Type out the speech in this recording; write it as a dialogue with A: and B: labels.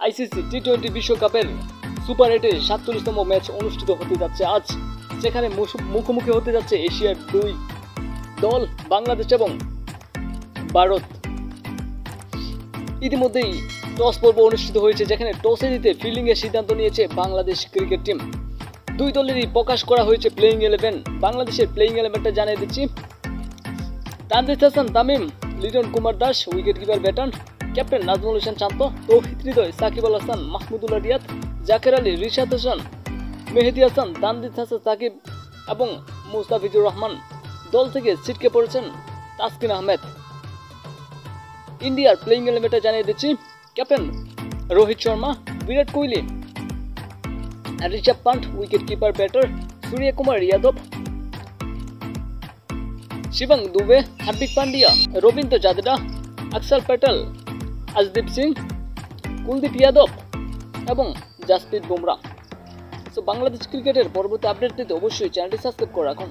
A: ICC টি-20 বিশ্বকাপের super 8-এর 47তম match অনুষ্ঠিত হতে যাচ্ছে আজ, যেখানে মুখোমুখি হতে যাচ্ছে এশিয়ার দুই দল বাংলাদেশ এবং ভারত। ইতিমধ্যেই টস পর্ব অনুষ্ঠিত হয়েছে, যেখানে টসে জিতে ফিল্ডিং এর সিদ্ধান্ত নিয়েছে বাংলাদেশ ক্রিকেট টিম। দুই দলেরই প্রকাশ করা হয়েছে প্লেইং 11। বাংলাদেশের প্লেইং 11টা জানিয়ে দিচ্ছি। তানজিদ হাসান তামিম, লিটন কুমার দাস উইকেট কিপার ব্যাটন, ক্যাপ্টেন নাজমুল হোসেন শান্ত, তৌহিদ হৃদয়, সাকিব আল হাসান, মাহমুদুল্লাহ রিয়াদ, জাকের আলী, রিশাদ হাসান, মেহেদী হাসান, তানজিদ হাসান সাকিব এবং মুস্তাফিজুর রহমান। দল থেকে ছিটকে পড়েছেন তাসকিন আহমেদ। ইন্ডিয়ার প্লেইং 11টা জানিয়ে দিচ্ছি। Captain Rohit Sharma, Virat Kohli, Rishabh Pant wicket keeper batter, Surya Kumar Yadav, Shivam Dube, Hardik Pandya, Ravindra Jadeja, Axar Patel, আজদীপ Singh, Kuldeep Yadav এবং জাসপ্রীত বুমরাহ। বাংলাদেশ ক্রিকেটের পরবর্তী আপডেট দিতে অবশ্যই চ্যানেলটি সাবস্ক্রাইব করে রাখুন।